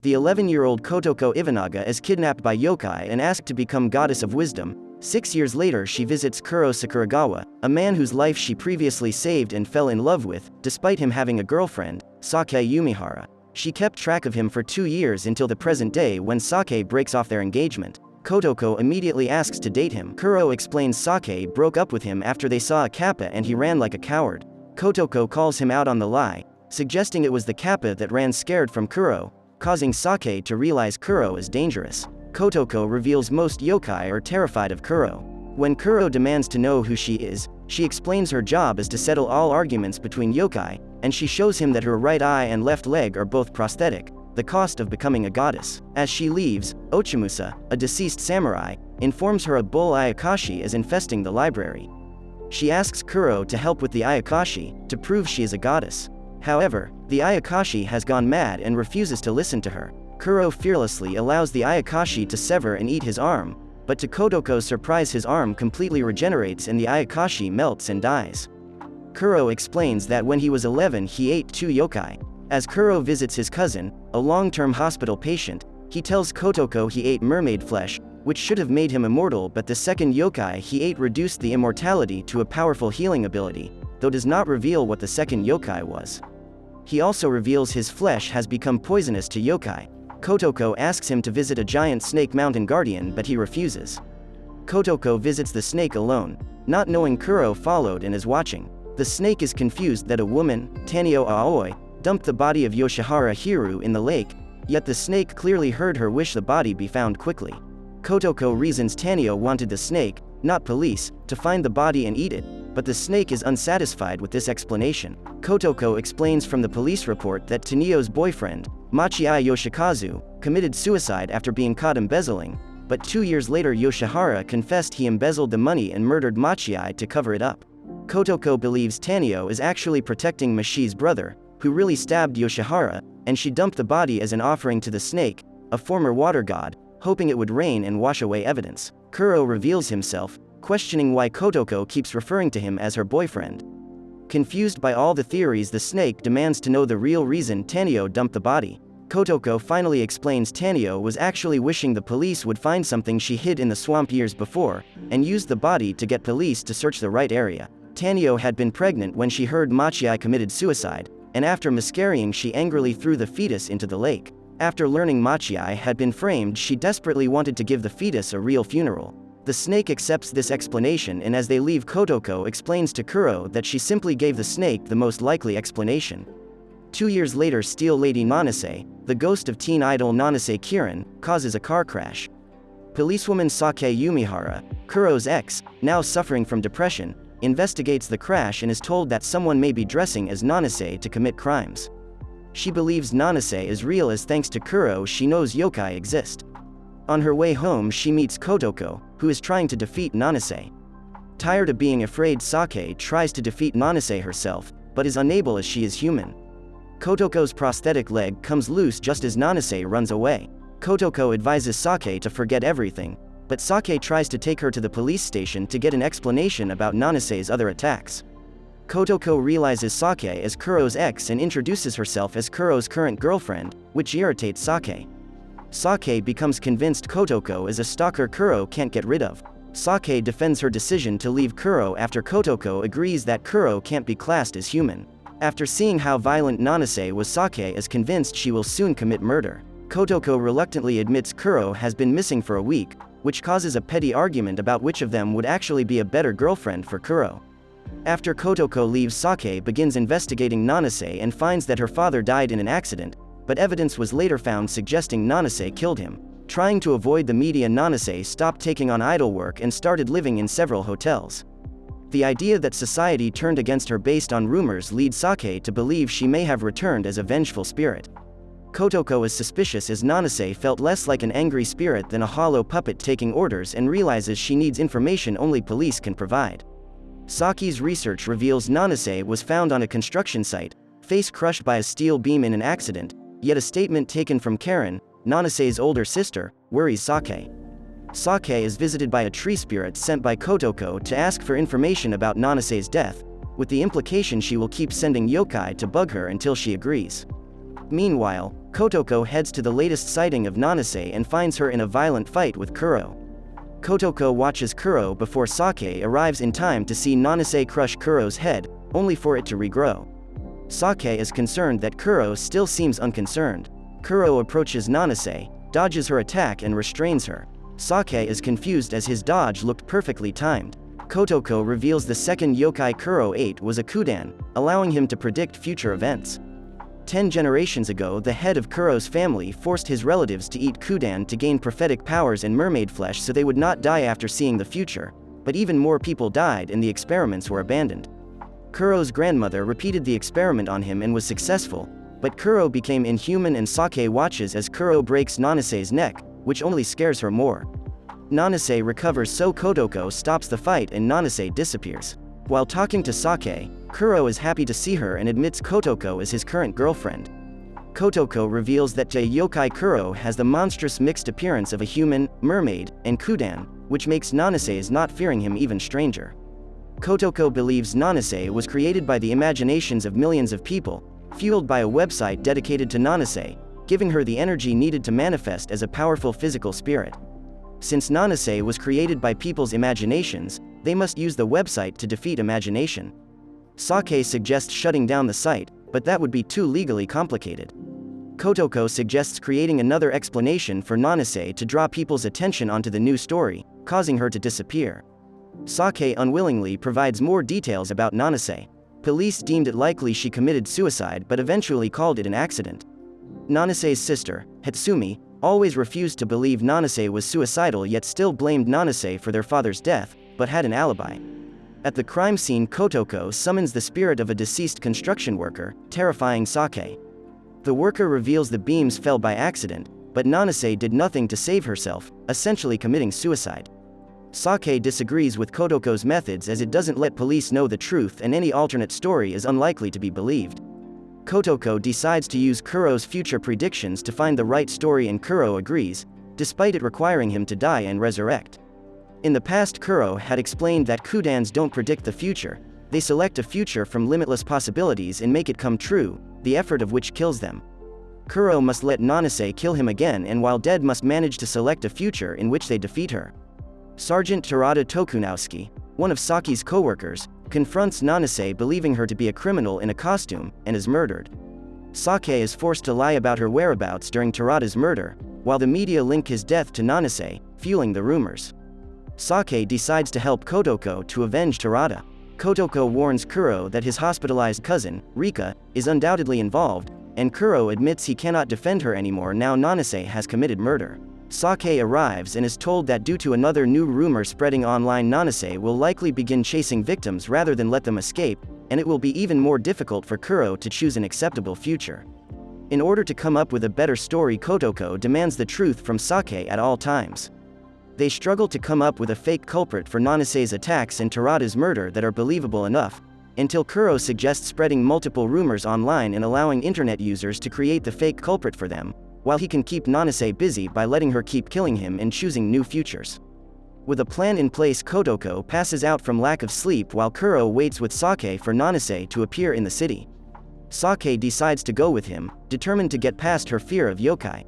The 11-year-old Kotoko Iwanaga is kidnapped by yōkai and asked to become goddess of wisdom. 6 years later she visits Kuro Sakuragawa, a man whose life she previously saved and fell in love with, despite him having a girlfriend, Sake Yumihara. She kept track of him for 2 years until the present day when Sake breaks off their engagement. Kotoko immediately asks to date him. Kuro explains Sake broke up with him after they saw a kappa and he ran like a coward. Kotoko calls him out on the lie, suggesting it was the kappa that ran scared from Kuro, causing Sake to realize Kuro is dangerous. Kotoko reveals most yōkai are terrified of Kuro. When Kuro demands to know who she is, she explains her job is to settle all arguments between yōkai, and she shows him that her right eye and left leg are both prosthetic, the cost of becoming a goddess. As she leaves, Ochimusa, a deceased samurai, informs her a bull Ayakashi is infesting the library. She asks Kuro to help with the Ayakashi, to prove she is a goddess. However, the Ayakashi has gone mad and refuses to listen to her. Kuro fearlessly allows the Ayakashi to sever and eat his arm, but to Kotoko's surprise his arm completely regenerates and the Ayakashi melts and dies. Kuro explains that when he was 11 he ate 2 yōkai. As Kuro visits his cousin, a long-term hospital patient, he tells Kotoko he ate mermaid flesh, which should have made him immortal, but the second yōkai he ate reduced the immortality to a powerful healing ability, though does not reveal what the second yōkai was. He also reveals his flesh has become poisonous to yōkai. Kotoko asks him to visit a giant snake mountain guardian but he refuses. Kotoko visits the snake alone, not knowing Kuro followed and is watching. The snake is confused that a woman, Tanio Aoi, dumped the body of Yoshihara Hiru in the lake, yet the snake clearly heard her wish the body be found quickly. Kotoko reasons Tanio wanted the snake, not police, to find the body and eat it, but the snake is unsatisfied with this explanation. Kotoko explains from the police report that Tanio's boyfriend, Machiai Yoshikazu, committed suicide after being caught embezzling, but 2 years later Yoshihara confessed he embezzled the money and murdered Machiai to cover it up. Kotoko believes Tanio is actually protecting Mashi's brother, who really stabbed Yoshihara, and she dumped the body as an offering to the snake, a former water god, hoping it would rain and wash away evidence. Kuro reveals himself, questioning why Kotoko keeps referring to him as her boyfriend. Confused by all the theories, the snake demands to know the real reason Tanio dumped the body. Kotoko finally explains Tanio was actually wishing the police would find something she hid in the swamp years before, and used the body to get police to search the right area. Tanio had been pregnant when she heard Machiai committed suicide, and after miscarrying she angrily threw the fetus into the lake. After learning Machiai had been framed, she desperately wanted to give the fetus a real funeral. The snake accepts this explanation, and as they leave Kotoko explains to Kuro that she simply gave the snake the most likely explanation. 2 years later Steel Lady Nanase, the ghost of teen idol Nanase Kirin, causes a car crash. Policewoman Sake Yumihara, Kuro's ex, now suffering from depression, investigates the crash and is told that someone may be dressing as Nanase to commit crimes. She believes Nanase is real as thanks to Kuro she knows yōkai exist. On her way home she meets Kotoko, who is trying to defeat Nanase. Tired of being afraid, Sake tries to defeat Nanase herself, but is unable as she is human. Kotoko's prosthetic leg comes loose just as Nanase runs away. Kotoko advises Sake to forget everything, but Sake tries to take her to the police station to get an explanation about Nanase's other attacks. Kotoko realizes Sake is Kuro's ex and introduces herself as Kuro's current girlfriend, which irritates Sake. Sake becomes convinced Kotoko is a stalker Kuro can't get rid of. Sake defends her decision to leave Kuro after Kotoko agrees that Kuro can't be classed as human. After seeing how violent Nanase was, Sake is convinced she will soon commit murder. Kotoko reluctantly admits Kuro has been missing for a week, which causes a petty argument about which of them would actually be a better girlfriend for Kuro. After Kotoko leaves, Sake begins investigating Nanase and finds that her father died in an accident, but evidence was later found suggesting Nanase killed him. Trying to avoid the media, Nanase stopped taking on idol work and started living in several hotels. The idea that society turned against her based on rumors leads Sake to believe she may have returned as a vengeful spirit. Kotoko is suspicious as Nanase felt less like an angry spirit than a hollow puppet taking orders and realizes she needs information only police can provide. Saki's research reveals Nanase was found on a construction site, face crushed by a steel beam in an accident, yet a statement taken from Karen, Nanase's older sister, worries Sake. Sake is visited by a tree spirit sent by Kotoko to ask for information about Nanase's death, with the implication she will keep sending yōkai to bug her until she agrees. Meanwhile, Kotoko heads to the latest sighting of Nanase and finds her in a violent fight with Kuro. Kotoko watches Kuro before Sake arrives in time to see Nanase crush Kuro's head, only for it to regrow. Sake is concerned that Kuro still seems unconcerned. Kuro approaches Nanase, dodges her attack and restrains her. Sake is confused as his dodge looked perfectly timed. Kotoko reveals the second yokai Kuro ate was a Kudan, allowing him to predict future events. 10 generations ago, the head of Kuro's family forced his relatives to eat Kudan to gain prophetic powers and mermaid flesh so they would not die after seeing the future, but even more people died and the experiments were abandoned. Kuro's grandmother repeated the experiment on him and was successful, but Kuro became inhuman and Sake watches as Kuro breaks Nanase's neck, which only scares her more. Nanase recovers so Kotoko stops the fight and Nanase disappears. While talking to Sake, Kuro is happy to see her and admits Kotoko is his current girlfriend. Kotoko reveals that yokai Kuro has the monstrous mixed appearance of a human, mermaid, and Kudan, which makes Nanase's not fearing him even stranger. Kotoko believes Nanase was created by the imaginations of millions of people, fueled by a website dedicated to Nanase, giving her the energy needed to manifest as a powerful physical spirit. Since Nanase was created by people's imaginations, they must use the website to defeat imagination. Sake suggests shutting down the site, but that would be too legally complicated. Kotoko suggests creating another explanation for Nanase to draw people's attention onto the new story, causing her to disappear. Sake unwillingly provides more details about Nanase. Police deemed it likely she committed suicide but eventually called it an accident. Nanase's sister, Hatsumi, always refused to believe Nanase was suicidal yet still blamed Nanase for their father's death, but had an alibi. At the crime scene, Kotoko summons the spirit of a deceased construction worker, terrifying Sake. The worker reveals the beams fell by accident, but Nanase did nothing to save herself, essentially committing suicide. Sake disagrees with Kotoko's methods as it doesn't let police know the truth and any alternate story is unlikely to be believed. Kotoko decides to use Kuro's future predictions to find the right story and Kuro agrees, despite it requiring him to die and resurrect. In the past, Kuro had explained that Kudans don't predict the future, they select a future from limitless possibilities and make it come true, the effort of which kills them. Kuro must let Nanase kill him again and while dead must manage to select a future in which they defeat her. Sergeant Terada Tokunowski, one of Saki's co-workers, confronts Nanase believing her to be a criminal in a costume, and is murdered. Sake is forced to lie about her whereabouts during Terada's murder, while the media link his death to Nanase, fueling the rumors. Sake decides to help Kotoko to avenge Terada. Kotoko warns Kuro that his hospitalized cousin, Rika, is undoubtedly involved, and Kuro admits he cannot defend her anymore now Nanase has committed murder. Sake arrives and is told that due to another new rumor spreading online, Nanase will likely begin chasing victims rather than let them escape, and it will be even more difficult for Kuro to choose an acceptable future. In order to come up with a better story, Kotoko demands the truth from Sake at all times. They struggle to come up with a fake culprit for Nanase's attacks and Terada's murder that are believable enough, until Kuro suggests spreading multiple rumors online and allowing internet users to create the fake culprit for them, while he can keep Nanase busy by letting her keep killing him and choosing new futures. With a plan in place, Kotoko passes out from lack of sleep while Kuro waits with Sake for Nanase to appear in the city. Sake decides to go with him, determined to get past her fear of yokai.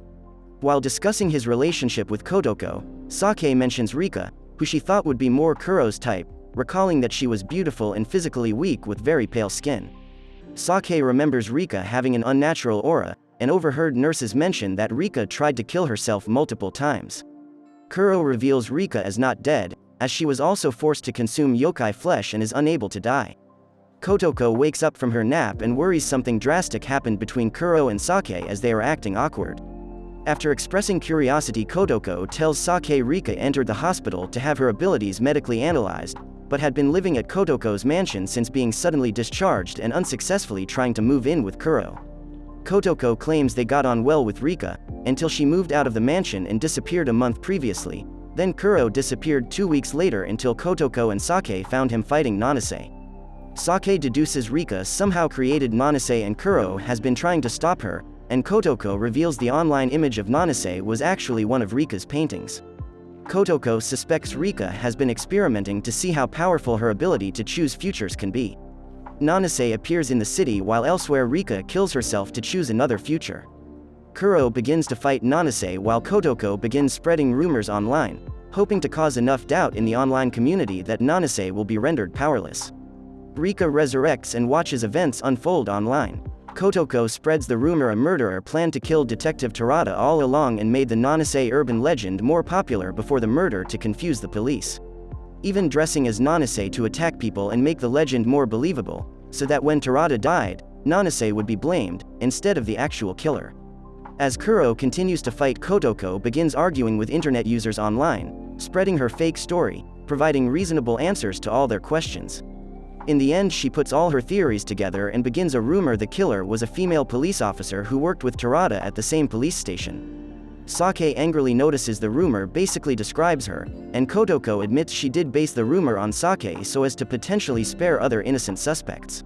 While discussing his relationship with Kotoko, Sake mentions Rika, who she thought would be more Kuro's type, recalling that she was beautiful and physically weak with very pale skin. Sake remembers Rika having an unnatural aura, and overheard nurses mention that Rika tried to kill herself multiple times. Kuro reveals Rika is not dead, as she was also forced to consume yokai flesh and is unable to die. Kotoko wakes up from her nap and worries something drastic happened between Kuro and Sake as they are acting awkward. After expressing curiosity, Kotoko tells Sake Rika entered the hospital to have her abilities medically analyzed, but had been living at Kotoko's mansion since being suddenly discharged and unsuccessfully trying to move in with Kuro. Kotoko claims they got on well with Rika, until she moved out of the mansion and disappeared a month previously, then Kuro disappeared 2 weeks later until Kotoko and Sake found him fighting Nanase. Sake deduces Rika somehow created Nanase and Kuro has been trying to stop her, and Kotoko reveals the online image of Nanase was actually one of Rika's paintings. Kotoko suspects Rika has been experimenting to see how powerful her ability to choose futures can be. Nanase appears in the city while elsewhere Rika kills herself to choose another future. Kuro begins to fight Nanase while Kotoko begins spreading rumors online, hoping to cause enough doubt in the online community that Nanase will be rendered powerless. Rika resurrects and watches events unfold online. Kotoko spreads the rumor a murderer planned to kill Detective Terada all along and made the Nanase urban legend more popular before the murder to confuse the police. Even dressing as Nanase to attack people and make the legend more believable, so that when Terada died, Nanase would be blamed, instead of the actual killer. As Kuro continues to fight, Kotoko begins arguing with internet users online, spreading her fake story, providing reasonable answers to all their questions. In the end, she puts all her theories together and begins a rumor the killer was a female police officer who worked with Terada at the same police station. Sake angrily notices the rumor basically describes her, and Kotoko admits she did base the rumor on Sake so as to potentially spare other innocent suspects.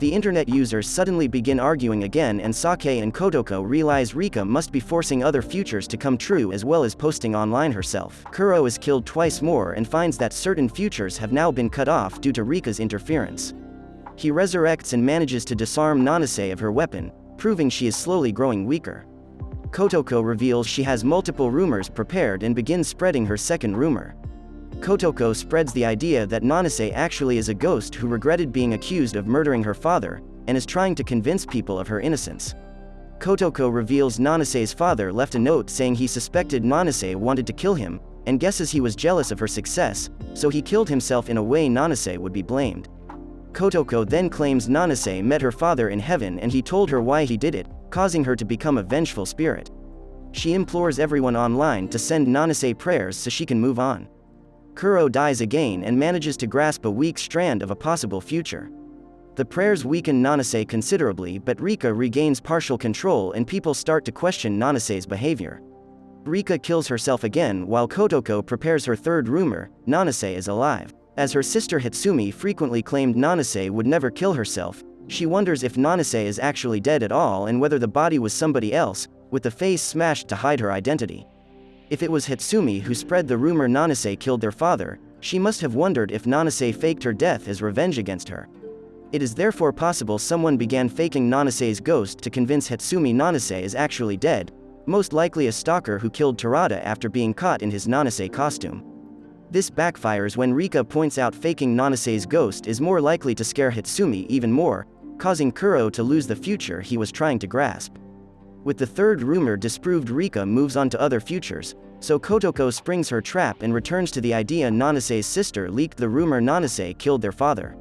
The internet users suddenly begin arguing again, and Sake and Kotoko realize Rika must be forcing other futures to come true as well as posting online herself. Kuro is killed twice more and finds that certain futures have now been cut off due to Rika's interference. He resurrects and manages to disarm Nanase of her weapon, proving she is slowly growing weaker. Kotoko reveals she has multiple rumors prepared and begins spreading her second rumor. Kotoko spreads the idea that Nanase actually is a ghost who regretted being accused of murdering her father, and is trying to convince people of her innocence. Kotoko reveals Nanase's father left a note saying he suspected Nanase wanted to kill him, and guesses he was jealous of her success, so he killed himself in a way Nanase would be blamed. Kotoko then claims Nanase met her father in heaven and he told her why he did it, causing her to become a vengeful spirit. She implores everyone online to send Nanase prayers so she can move on. Kuro dies again and manages to grasp a weak strand of a possible future. The prayers weaken Nanase considerably, but Rika regains partial control and people start to question Nanase's behavior. Rika kills herself again while Kotoko prepares her third rumor, Nanase is alive. As her sister Hitsumi frequently claimed Nanase would never kill herself, she wonders if Nanase is actually dead at all and whether the body was somebody else, with the face smashed to hide her identity. If it was Hitsumi who spread the rumor Nanase killed their father, she must have wondered if Nanase faked her death as revenge against her. It is therefore possible someone began faking Nanase's ghost to convince Hitsumi Nanase is actually dead, most likely a stalker who killed Terada after being caught in his Nanase costume. This backfires when Rika points out faking Nanase's ghost is more likely to scare Hitsumi even more, causing Kuro to lose the future he was trying to grasp. With the third rumor disproved, Rika moves on to other futures, so Kotoko springs her trap and returns to the idea Nanase's sister leaked the rumor Nanase killed their father.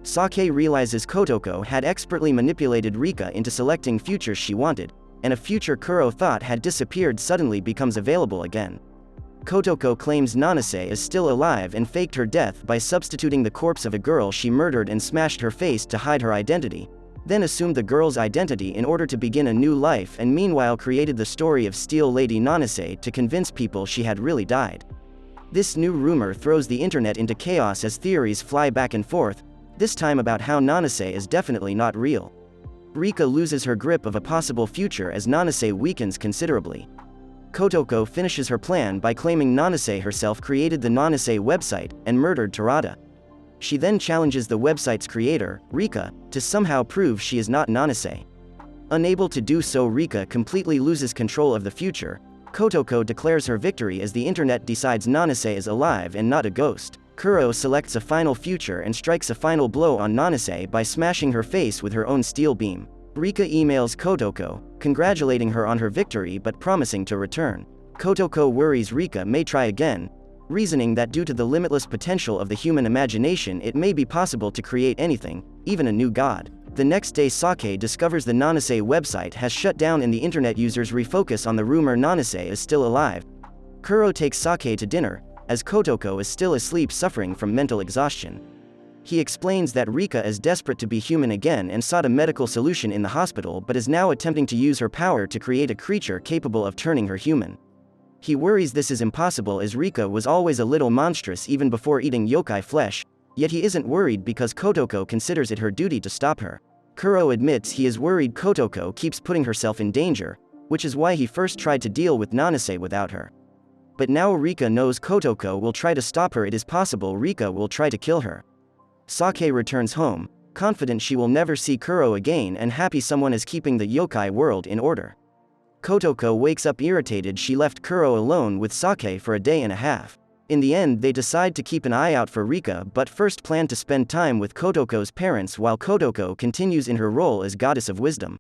Sake realizes Kotoko had expertly manipulated Rika into selecting futures she wanted, and a future Kuro thought had disappeared suddenly becomes available again. Kotoko claims Nanase is still alive and faked her death by substituting the corpse of a girl she murdered and smashed her face to hide her identity, then assumed the girl's identity in order to begin a new life, and meanwhile created the story of Steel Lady Nanase to convince people she had really died. This new rumor throws the internet into chaos as theories fly back and forth, this time about how Nanase is definitely not real. Rika loses her grip of a possible future as Nanase weakens considerably. Kotoko finishes her plan by claiming Nanase herself created the Nanase website and murdered Terada. She then challenges the website's creator, Rika, to somehow prove she is not Nanase. Unable to do so, Rika completely loses control of the future. Kotoko declares her victory as the internet decides Nanase is alive and not a ghost. Kuro selects a final future and strikes a final blow on Nanase by smashing her face with her own steel beam. Rika emails Kotoko, congratulating her on her victory but promising to return. Kotoko worries Rika may try again, reasoning that due to the limitless potential of the human imagination it may be possible to create anything, even a new god. The next day Sake discovers the Nanase website has shut down and the internet users refocus on the rumor Nanase is still alive. Kuro takes Sake to dinner, as Kotoko is still asleep suffering from mental exhaustion. He explains that Rika is desperate to be human again and sought a medical solution in the hospital but is now attempting to use her power to create a creature capable of turning her human. He worries this is impossible as Rika was always a little monstrous even before eating yōkai flesh, yet he isn't worried because Kotoko considers it her duty to stop her. Kuro admits he is worried Kotoko keeps putting herself in danger, which is why he first tried to deal with Nanase without her. But now Rika knows Kotoko will try to stop her, it is possible Rika will try to kill her. Sake returns home, confident she will never see Kuro again and happy someone is keeping the yōkai world in order. Kotoko wakes up irritated she left Kuro alone with Sake for a day and a half. In the end, they decide to keep an eye out for Rika but first plan to spend time with Kotoko's parents while Kotoko continues in her role as goddess of wisdom.